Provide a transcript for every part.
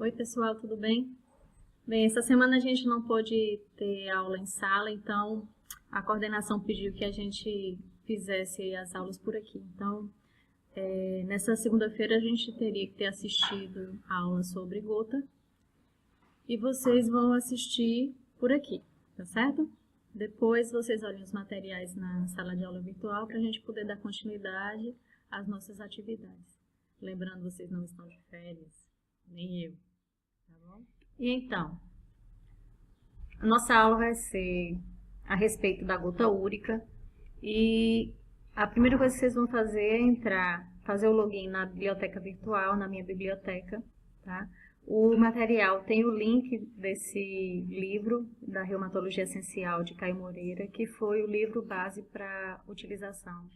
Oi pessoal, tudo bem? Bem, essa semana a gente não pôde ter aula em sala, então a coordenação pediu que a gente fizesse as aulas por aqui. Então, nessa segunda-feira a gente teria que ter assistido a aula sobre gota e vocês vão assistir por aqui, tá certo? Depois vocês olhem os materiais na sala de aula virtual para a gente poder dar continuidade às nossas atividades. Lembrando, vocês não estão de férias, nem eu. Tá bom? E então, a nossa aula vai ser a respeito da gota úrica e a primeira coisa que vocês vão fazer é entrar, fazer o login na biblioteca virtual, na minha biblioteca, tá? O material tem o link desse livro da Reumatologia Essencial de Caio Moreira, que foi o livro base para utilização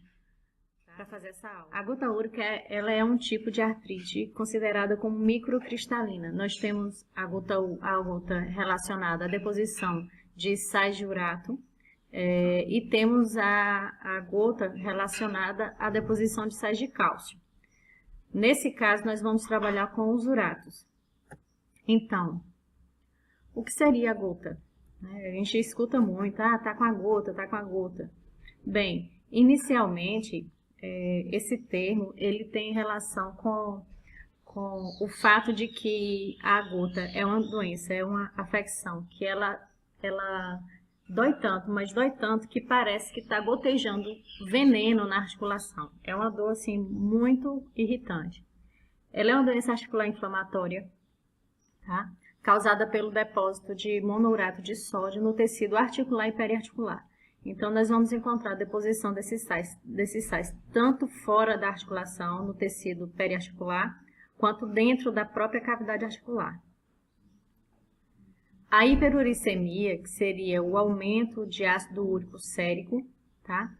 para fazer essa aula. A gota úrica ela é um tipo de artrite considerada como microcristalina. Nós temos a gota relacionada à deposição de sais de urato e temos a gota relacionada à deposição de sais de cálcio. Nesse caso, nós vamos trabalhar com os uratos. Então, o que seria a gota? A gente escuta muito, tá com a gota, tá com a gota. Bem, inicialmente, esse termo ele tem relação com o fato de que a gota é uma doença, é uma afecção, que ela dói tanto, mas dói tanto que parece que está gotejando veneno na articulação. É uma dor assim, muito irritante. Ela é uma doença articular inflamatória, tá? Causada pelo depósito de monourato de sódio no tecido articular e periarticular. Então, nós vamos encontrar a deposição desses sais tanto fora da articulação, no tecido periarticular, quanto dentro da própria cavidade articular. A hiperuricemia, que seria o aumento de ácido úrico sérico, tá?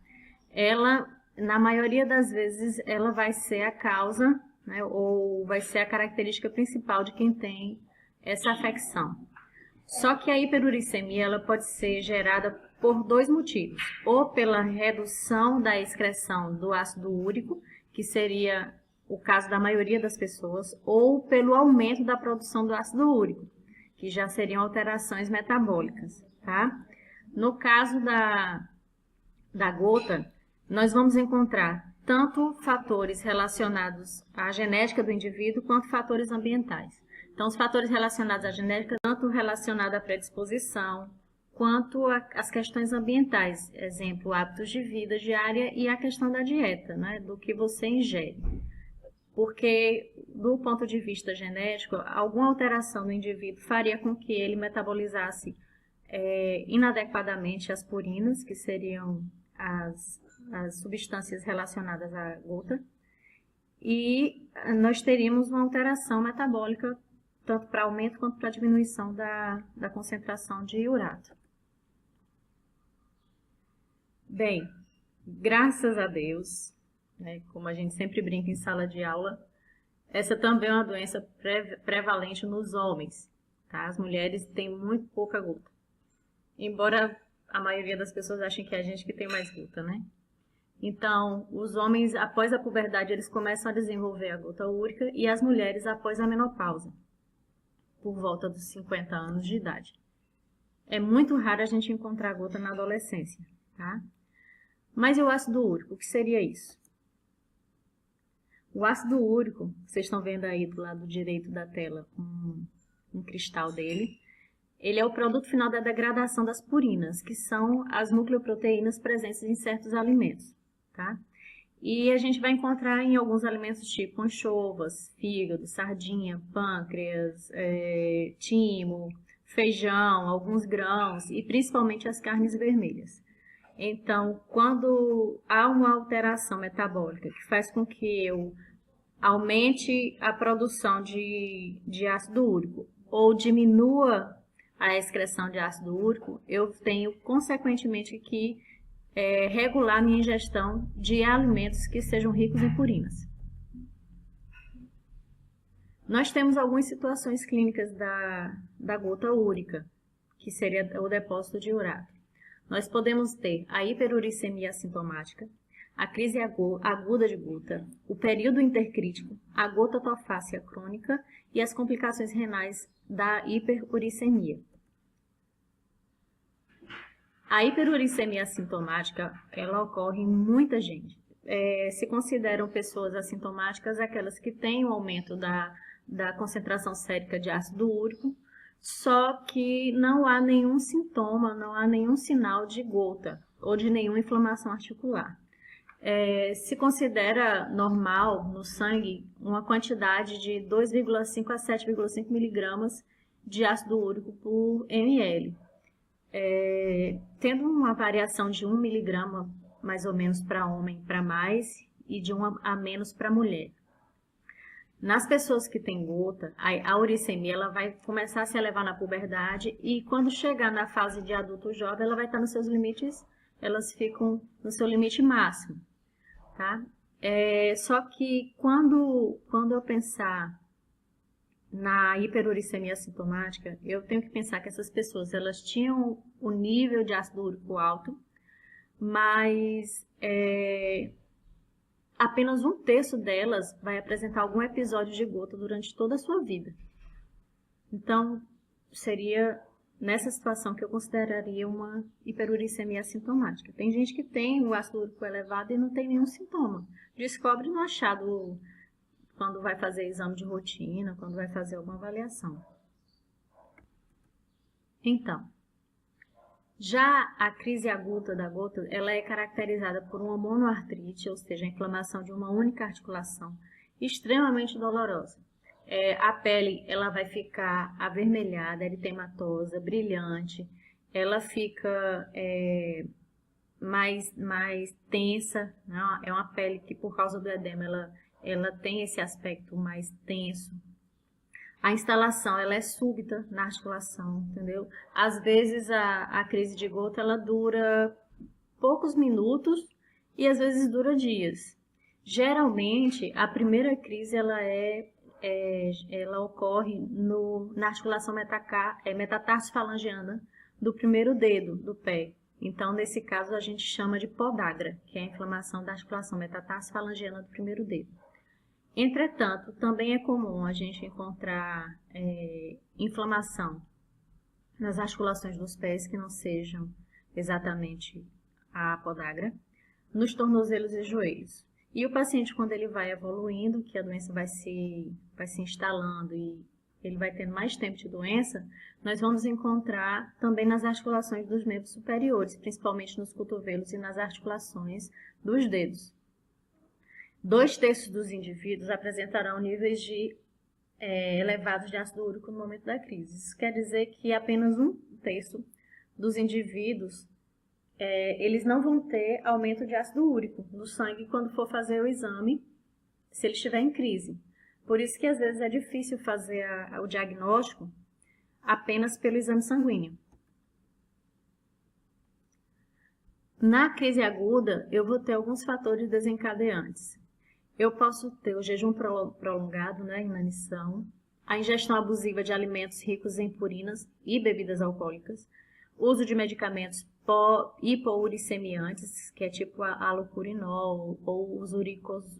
Ela, na maioria das vezes, ela vai ser a causa, né, ou vai ser a característica principal de quem tem essa afecção. Só que a hiperuricemia ela pode ser gerada por dois motivos, ou pela redução da excreção do ácido úrico, que seria o caso da maioria das pessoas, ou pelo aumento da produção do ácido úrico, que já seriam alterações metabólicas, tá? No caso da gota, nós vamos encontrar tanto fatores relacionados à genética do indivíduo, quanto fatores ambientais. Então, os fatores relacionados à genética, tanto relacionados à predisposição, quanto às questões ambientais, exemplo, hábitos de vida diária e a questão da dieta, né, do que você ingere. Porque, do ponto de vista genético, alguma alteração no indivíduo faria com que ele metabolizasse inadequadamente as purinas, que seriam as substâncias relacionadas à gota, e nós teríamos uma alteração metabólica tanto para aumento quanto para diminuição da concentração de urato. Bem, graças a Deus, né, como a gente sempre brinca em sala de aula, essa também é uma doença prevalente nos homens, tá? As mulheres têm muito pouca gota, embora a maioria das pessoas achem que é a gente que tem mais gota, né? Então, os homens, após a puberdade, eles começam a desenvolver a gota úrica e as mulheres após a menopausa, por volta dos 50 anos de idade. É muito raro a gente encontrar gota na adolescência, tá? Mas e o ácido úrico? O que seria isso? O ácido úrico, vocês estão vendo aí do lado direito da tela um cristal dele, ele é o produto final da degradação das purinas, que são as nucleoproteínas presentes em certos alimentos, tá? E a gente vai encontrar em alguns alimentos tipo anchovas, fígado, sardinha, pâncreas, timo, feijão, alguns grãos e principalmente as carnes vermelhas. Então, quando há uma alteração metabólica que faz com que eu aumente a produção de ácido úrico ou diminua a excreção de ácido úrico, eu tenho consequentemente que regular minha ingestão de alimentos que sejam ricos em purinas. Nós temos algumas situações clínicas da gota úrica, que seria o depósito de urato. Nós podemos ter a hiperuricemia assintomática. a crise aguda de gota, o período intercrítico, a gota tofácea crônica e as complicações renais da hiperuricemia. A hiperuricemia assintomática, ela ocorre em muita gente. Se consideram pessoas assintomáticas aquelas que têm o aumento da concentração sérica de ácido úrico, só que não há nenhum sintoma, não há nenhum sinal de gota ou de nenhuma inflamação articular. Se considera normal no sangue uma quantidade de 2,5 a 7,5 miligramas de ácido úrico por ml. Tendo uma variação de 1 miligrama mais ou menos para homem para mais e de 1 a menos para mulher. Nas pessoas que têm gota, a uricemia ela vai começar a se elevar na puberdade e quando chegar na fase de adulto jovem, ela vai estar nos seus limites, elas ficam no seu limite máximo, tá? Só que quando eu pensar na hiperuricemia assintomática, eu tenho que pensar que essas pessoas, elas tinham o nível de ácido úrico alto, mas apenas 1/3 delas vai apresentar algum episódio de gota durante toda a sua vida. Então, seria nessa situação que eu consideraria uma hiperuricemia assintomática. Tem gente que tem o ácido úrico elevado e não tem nenhum sintoma. Descobre no achado quando vai fazer exame de rotina, quando vai fazer alguma avaliação. Então, já a crise aguda da gota, ela é caracterizada por uma monoartrite, ou seja, a inflamação de uma única articulação, extremamente dolorosa. A pele ela vai ficar avermelhada, eritematosa, brilhante, ela fica mais tensa, né? É uma pele que por causa do edema ela tem esse aspecto mais tenso. A instalação ela é súbita na articulação, entendeu? Às vezes a crise de gota ela dura poucos minutos e às vezes dura dias. Geralmente a primeira crise ela ocorre na articulação metatarsofalangeana do primeiro dedo do pé. Então, nesse caso, a gente chama de podagra, que é a inflamação da articulação metatarsofalangeana do primeiro dedo. Entretanto, também é comum a gente encontrar inflamação nas articulações dos pés que não sejam exatamente a podagra, nos tornozelos e joelhos. E o paciente, quando ele vai evoluindo, que a doença vai se instalando e ele vai tendo mais tempo de doença, nós vamos encontrar também nas articulações dos membros superiores, principalmente nos cotovelos e nas articulações dos dedos. 2/3 dos indivíduos apresentarão níveis elevados de ácido úrico no momento da crise. Isso quer dizer que apenas 1/3 dos indivíduos eles não vão ter aumento de ácido úrico no sangue quando for fazer o exame, se ele estiver em crise. Por isso que às vezes é difícil fazer o diagnóstico apenas pelo exame sanguíneo. Na crise aguda, eu vou ter alguns fatores desencadeantes. Eu posso ter o jejum prolongado, né, inanição, a ingestão abusiva de alimentos ricos em purinas e bebidas alcoólicas, uso de medicamentos hipouricemiantes, que é tipo a alopurinol ou os úricos,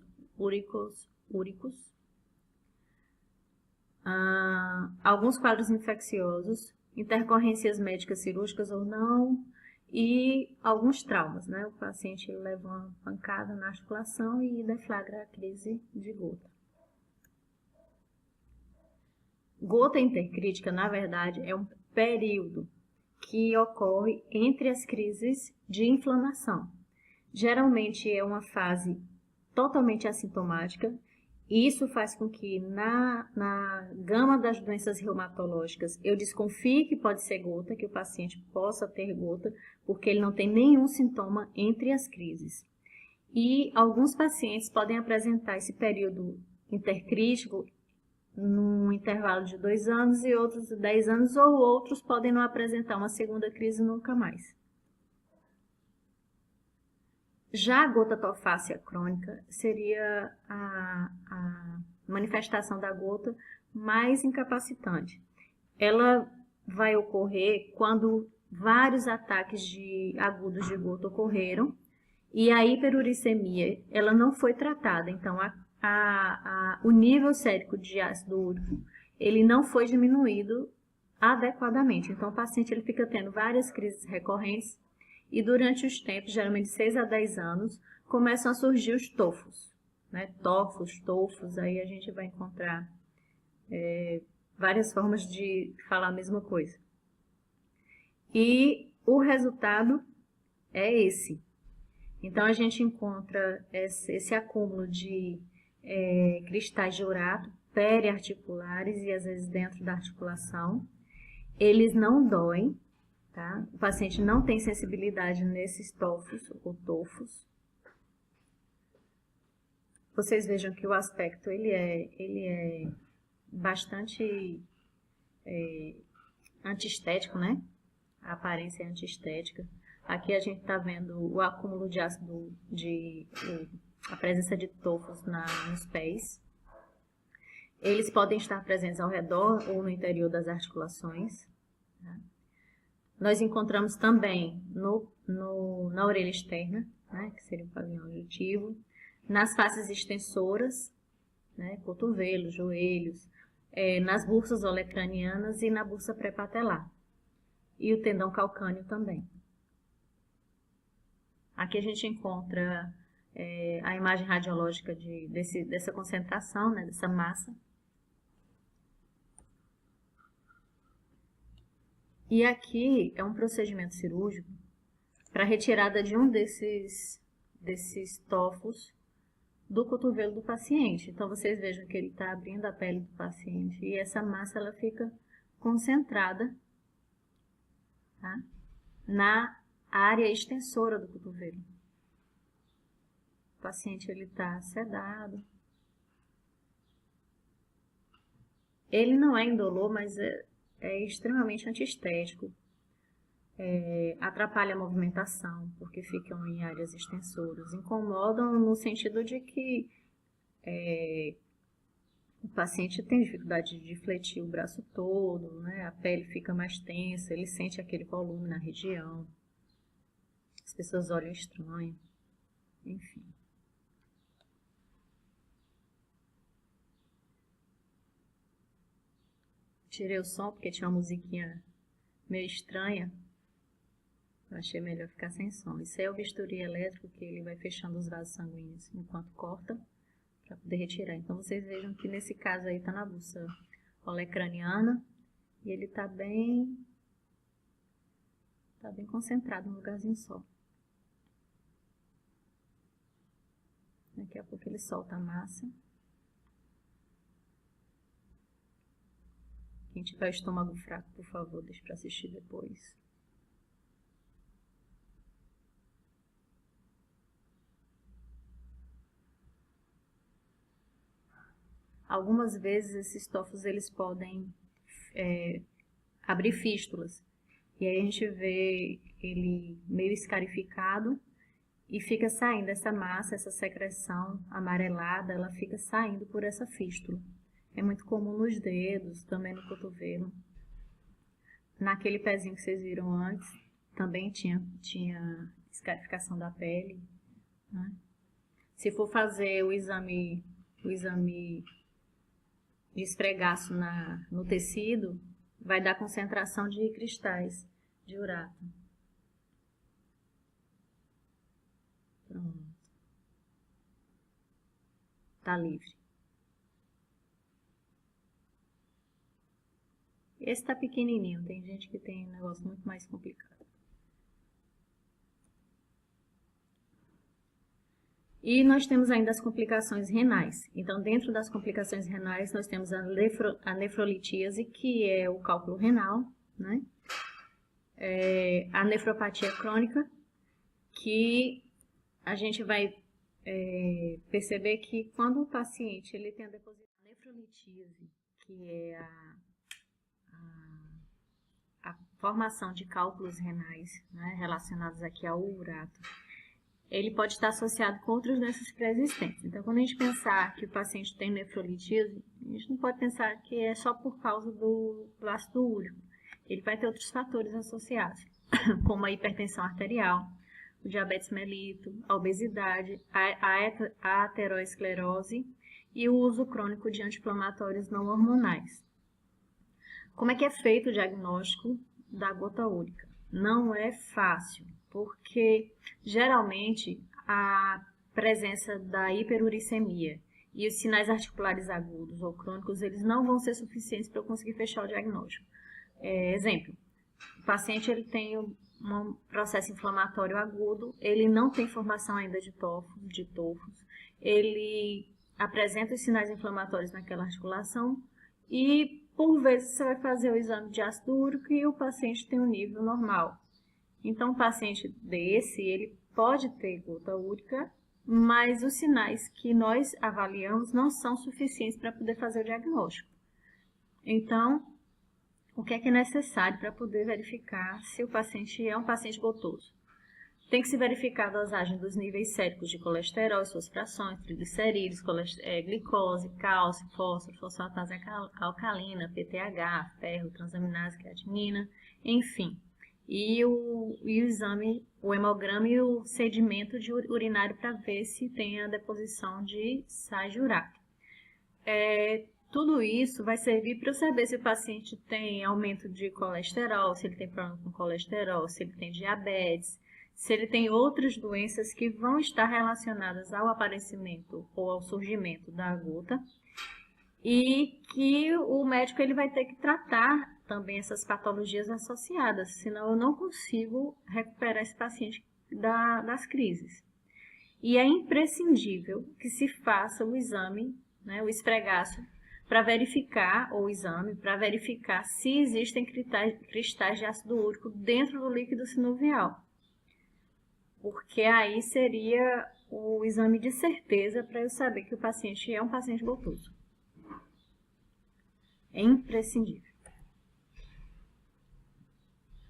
alguns quadros infecciosos, intercorrências médicas cirúrgicas ou não, e alguns traumas, né? O paciente leva uma pancada na articulação e deflagra a crise de gota. Gota intercrítica, na verdade, é um período que ocorre entre as crises de inflamação. Geralmente é uma fase totalmente assintomática. Isso faz com que na gama das doenças reumatológicas eu desconfie que pode ser gota, que o paciente possa ter gota, porque ele não tem nenhum sintoma entre as crises. E alguns pacientes podem apresentar esse período intercrítico num intervalo de 2 anos e outros de 10 anos, ou outros podem não apresentar uma segunda crise nunca mais. Já a gota tofácea crônica seria a manifestação da gota mais incapacitante. Ela vai ocorrer quando vários ataques agudos de gota ocorreram E a hiperuricemia, ela não foi tratada, então o nível sérico de ácido úrico, ele não foi diminuído adequadamente. Então, o paciente ele fica tendo várias crises recorrentes e durante os tempos, geralmente 6 a 10 anos, começam a surgir os tofos, né? Tofos, aí a gente vai encontrar várias formas de falar a mesma coisa. E o resultado é esse. Então, a gente encontra esse acúmulo de cristais de urato periarticulares e às vezes dentro da articulação. Eles não doem, tá? O paciente não tem sensibilidade nesses tofos ou tofos. Vocês vejam que o aspecto ele é bastante antiestético, né? A aparência é antiestética. Aqui a gente está vendo o acúmulo de ácido, a presença de tofos nos pés. Eles podem estar presentes ao redor ou no interior das articulações. Tá? Nós encontramos também na orelha externa, né, que seria o pavilhão auditivo, nas faces extensoras, né, cotovelos, joelhos, nas bursas olecranianas e na bursa pré-patelar. E o tendão calcâneo também. Aqui a gente encontra a imagem radiológica dessa concentração, né, dessa massa. E aqui é um procedimento cirúrgico para retirada de um desses tofos do cotovelo do paciente. Então, vocês vejam que ele está abrindo a pele do paciente e essa massa ela fica concentrada, tá, na área extensora do cotovelo. O paciente está sedado. Ele não é indolor, mas é extremamente antiestético. Atrapalha a movimentação, porque ficam em áreas extensoras. Incomodam no sentido de que o paciente tem dificuldade de fletir o braço todo, né? A pele fica mais tensa, ele sente aquele volume na região. As pessoas olham estranho, enfim. Tirei o som porque tinha uma musiquinha meio estranha. Eu achei melhor ficar sem som. Isso é o bisturi elétrico que ele vai fechando os vasos sanguíneos enquanto corta para poder retirar. Então vocês vejam que nesse caso aí está na bursa olecraniana e ele está bem concentrado num lugarzinho só. Daqui a pouco ele solta a massa. Quem tiver o estômago fraco, por favor, deixe para assistir depois. Algumas vezes esses tofos eles podem abrir fístulas. E aí a gente vê ele meio escarificado e fica saindo essa massa, essa secreção amarelada, ela fica saindo por essa fístula. É muito comum nos dedos, também no cotovelo. Naquele pezinho que vocês viram antes, também tinha escarificação da pele, né? Se for fazer o exame de esfregaço no tecido, vai dar concentração de cristais de urato. Pronto. Tá livre. Esse tá pequenininho, tem gente que tem um negócio muito mais complicado. E nós temos ainda as complicações renais. Então, dentro das complicações renais, nós temos a nefrolitíase, que é o cálculo renal, né? A nefropatia crônica, que a gente vai perceber que quando o paciente ele tem a nefrolitíase, que é a formação de cálculos renais, né, relacionados aqui ao urato, ele pode estar associado com outras doenças pré-existentes. Então, quando a gente pensar que o paciente tem nefrolitíase, a gente não pode pensar que é só por causa do ácido úrico. Ele vai ter outros fatores associados, como a hipertensão arterial, o diabetes mellitus, a obesidade, a aterosclerose e o uso crônico de anti-inflamatórios não hormonais. Como é que é feito o diagnóstico da gota úrica? Não é fácil, porque geralmente a presença da hiperuricemia e os sinais articulares agudos ou crônicos, eles não vão ser suficientes para eu conseguir fechar o diagnóstico. Exemplo, o paciente ele tem um processo inflamatório agudo, ele não tem formação ainda de tofos, ele apresenta os sinais inflamatórios naquela articulação e, por vezes, você vai fazer o exame de ácido úrico e o paciente tem um nível normal. Então, o paciente desse, ele pode ter gota úrica, mas os sinais que nós avaliamos não são suficientes para poder fazer o diagnóstico. Então, o que é necessário para poder verificar se o paciente é um paciente gotoso? Tem que se verificar a dosagem dos níveis séricos de colesterol e suas frações, triglicerídeos, glicose, cálcio, fósforo, fosfatase alcalina, PTH, ferro, transaminase, creatinina, enfim. E o exame, o hemograma e o sedimento urinário para ver se tem a deposição de sais de uráqueo. Tudo isso vai servir para eu saber se o paciente tem aumento de colesterol, se ele tem problema com colesterol, se ele tem diabetes, se ele tem outras doenças que vão estar relacionadas ao aparecimento ou ao surgimento da gota e que o médico ele vai ter que tratar também essas patologias associadas, senão eu não consigo recuperar esse paciente das crises. E é imprescindível que se faça o exame, né, o esfregaço, para verificar, ou exame, para verificar se existem cristais de ácido úrico dentro do líquido sinovial. Porque aí seria o exame de certeza para eu saber que o paciente é um paciente gotoso. É imprescindível.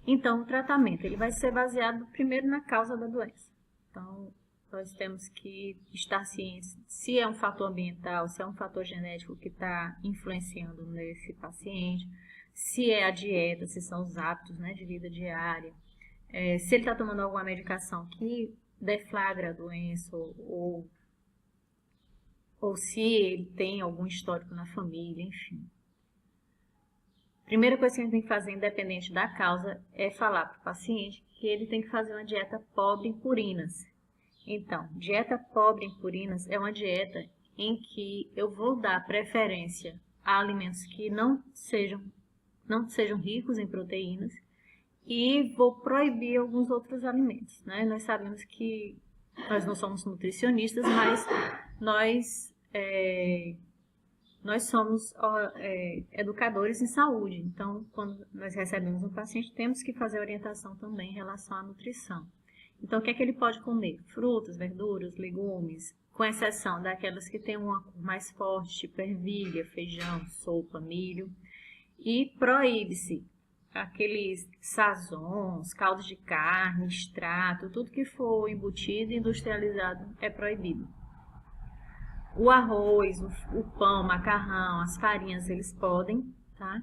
Então, o tratamento ele vai ser baseado primeiro na causa da doença. Então, nós temos que estar cientes se é um fator ambiental, se é um fator genético que está influenciando nesse paciente, se é a dieta, se são os hábitos, né, de vida diária, se ele está tomando alguma medicação que deflagra a doença ou se ele tem algum histórico na família, enfim. Primeira coisa que a gente tem que fazer, independente da causa, é falar para o paciente que ele tem que fazer uma dieta pobre em purinas. Então, dieta pobre em purinas é uma dieta em que eu vou dar preferência a alimentos que não sejam ricos em proteínas e vou proibir alguns outros alimentos, né? Nós sabemos que nós não somos nutricionistas, mas nós somos educadores em saúde. Então, quando nós recebemos um paciente, temos que fazer orientação também em relação à nutrição. Então, o que é que ele pode comer? Frutas, verduras, legumes, com exceção daquelas que têm uma cor mais forte, tipo ervilha, feijão, sopa, milho. E proíbe-se aqueles sazons, caldos de carne, extrato, tudo que for embutido e industrializado é proibido. O arroz, o pão, o macarrão, as farinhas, eles podem, tá?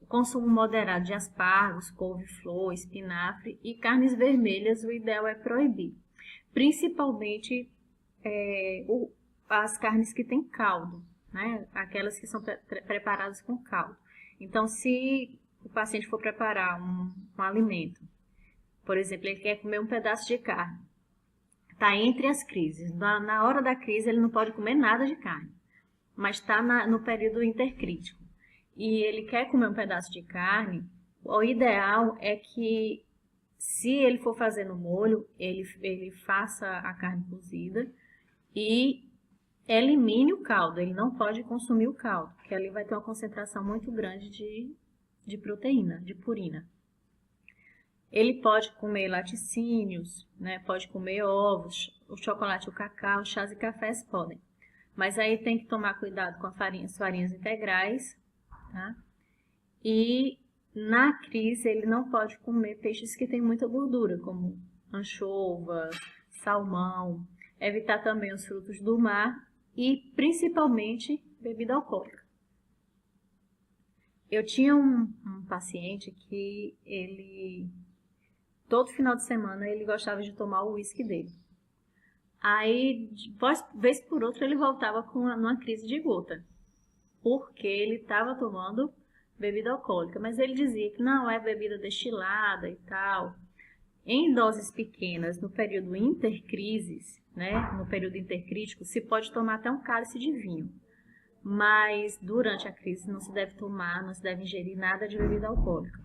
Consumo moderado de aspargos, couve-flor, espinafre e carnes vermelhas, o ideal é proibir. Principalmente as carnes que têm caldo, né? Aquelas que são preparadas com caldo. Então, se o paciente for preparar um alimento, por exemplo, ele quer comer um pedaço de carne, está entre as crises. Na hora da crise, ele não pode comer nada de carne, mas está no período intercrítico. E ele quer comer um pedaço de carne, o ideal é que, se ele for fazer no molho, ele faça a carne cozida e elimine o caldo. Ele não pode consumir o caldo, porque ali vai ter uma concentração muito grande de proteína, de purina. Ele pode comer laticínios, né? Pode comer ovos, o chocolate, o cacau, chás e cafés podem. Mas aí tem que tomar cuidado com as farinhas integrais, tá? E na crise ele não pode comer peixes que têm muita gordura, como anchovas, salmão. Evitar também os frutos do mar e principalmente bebida alcoólica. Eu tinha um paciente que ele todo final de semana ele gostava de tomar o uísque dele. Aí, vez por outra, ele voltava numa crise de gota, porque ele estava tomando bebida alcoólica, mas ele dizia que não é bebida destilada e tal. Em doses pequenas, no período intercrises, né, no período intercrítico, se pode tomar até um cálice de vinho, mas durante a crise não se deve tomar, não se deve ingerir nada de bebida alcoólica,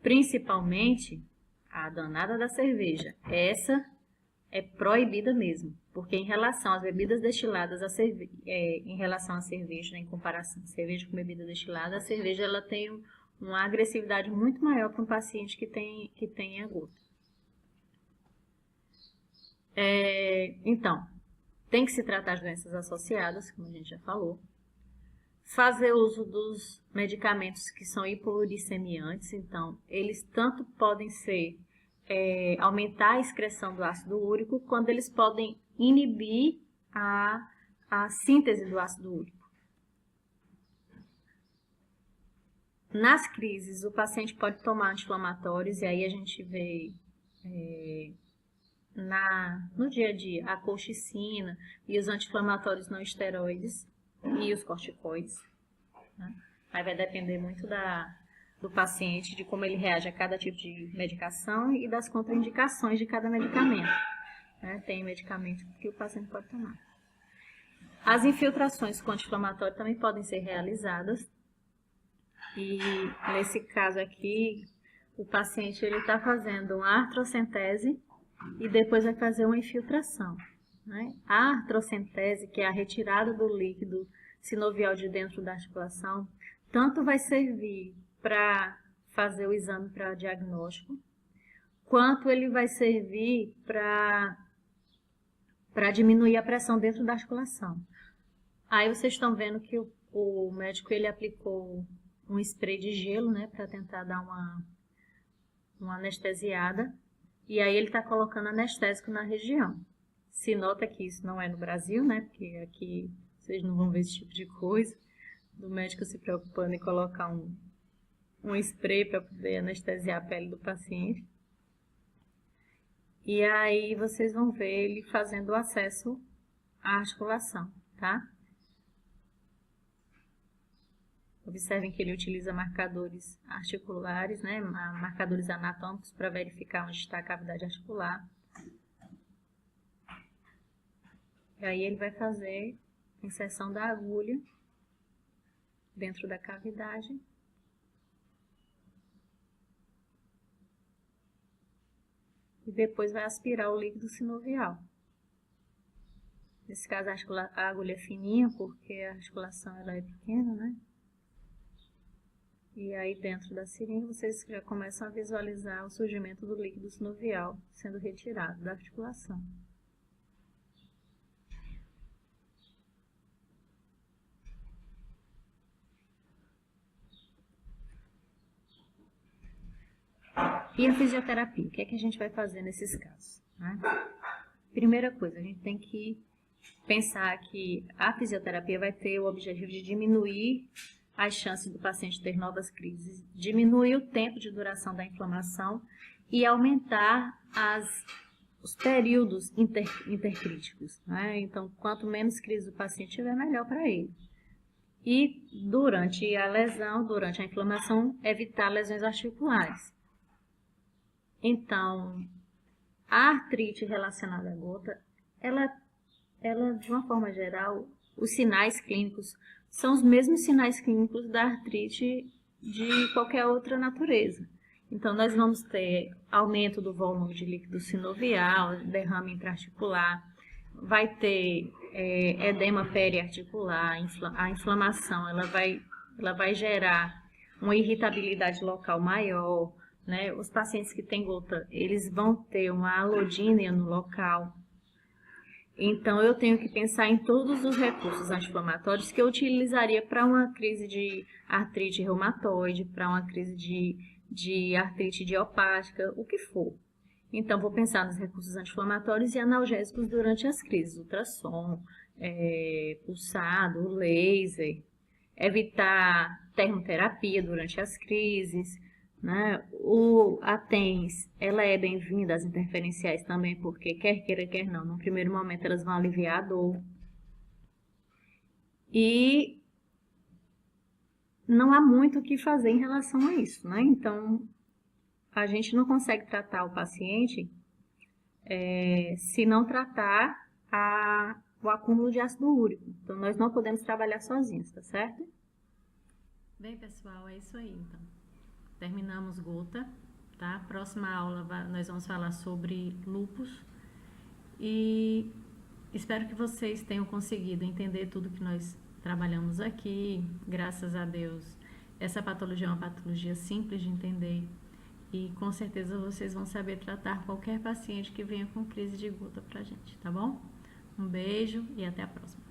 principalmente a danada da cerveja. Essa é proibida mesmo, porque em relação às bebidas destiladas, em relação à cerveja, né, em comparação à cerveja com bebida destilada, a cerveja ela tem uma agressividade muito maior para um paciente que tem a gota. Então, tem que se tratar de doenças associadas, como a gente já falou. Fazer uso dos medicamentos que são hipoglicemiantes, então, eles tanto podem ser aumentar a excreção do ácido úrico, quando eles podem inibir a síntese do ácido úrico. Nas crises, o paciente pode tomar anti-inflamatórios, e aí a gente vê no dia a dia a colchicina e os anti-inflamatórios não esteroides e os corticoides, né? Aí vai depender muito do paciente, de como ele reage a cada tipo de medicação e das contraindicações de cada medicamento, né? Tem medicamento que o paciente pode tomar. As infiltrações com anti-inflamatório também podem ser realizadas. E nesse caso aqui, o paciente está fazendo uma artrocentese e depois vai fazer uma infiltração, né? A artrocentese, que é a retirada do líquido sinovial de dentro da articulação, tanto vai servir para fazer o exame para diagnóstico, quanto ele vai servir para diminuir a pressão dentro da articulação. Aí vocês estão vendo que o médico ele aplicou um spray de gelo, né, para tentar dar uma anestesiada, e aí ele está colocando anestésico na região. Se nota que isso não é no Brasil, né, porque aqui vocês não vão ver esse tipo de coisa, do médico se preocupando em colocar um spray para poder anestesiar a pele do paciente. E aí vocês vão ver ele fazendo o acesso à articulação, tá? Observem que ele utiliza marcadores articulares, né, marcadores anatômicos para verificar onde está a cavidade articular. E aí ele vai fazer a inserção da agulha dentro da cavidade. E depois vai aspirar o líquido sinovial. Nesse caso a agulha é fininha, porque a articulação ela é pequena, né? E aí dentro da seringa vocês já começam a visualizar o surgimento do líquido sinovial sendo retirado da articulação. E a fisioterapia? O que é que a gente vai fazer nesses casos, né? Primeira coisa, a gente tem que pensar que a fisioterapia vai ter o objetivo de diminuir as chances do paciente ter novas crises, diminuir o tempo de duração da inflamação e aumentar os períodos intercríticos, né? Então, quanto menos crise o paciente tiver, melhor para ele. E durante a lesão, durante a inflamação, evitar lesões articulares. Então, a artrite relacionada à gota, ela de uma forma geral, os sinais clínicos são os mesmos sinais clínicos da artrite de qualquer outra natureza. Então, nós vamos ter aumento do volume de líquido sinovial, derrame intraarticular, vai ter edema periarticular, a inflamação, ela vai gerar uma irritabilidade local maior, né? Os pacientes que têm gota, eles vão ter uma alodínia no local. Então, eu tenho que pensar em todos os recursos anti-inflamatórios que eu utilizaria para uma crise de artrite reumatoide, para uma crise de artrite idiopática, o que for. Então, vou pensar nos recursos anti-inflamatórios e analgésicos durante as crises, ultrassom, pulsado, laser, evitar termoterapia durante as crises, né? A TENS, ela é bem-vinda, as interferenciais também, porque quer queira, quer não, no primeiro momento elas vão aliviar a dor. E não há muito o que fazer em relação a isso, né? Então, a gente não consegue tratar o paciente se não tratar o acúmulo de ácido úrico. Então, nós não podemos trabalhar sozinhos, tá certo? Bem, pessoal, é isso aí, então. Terminamos gota, tá? Próxima aula nós vamos falar sobre lúpus e espero que vocês tenham conseguido entender tudo que nós trabalhamos aqui. Graças a Deus, essa patologia é uma patologia simples de entender e com certeza vocês vão saber tratar qualquer paciente que venha com crise de gota pra gente, tá bom? Um beijo e até a próxima.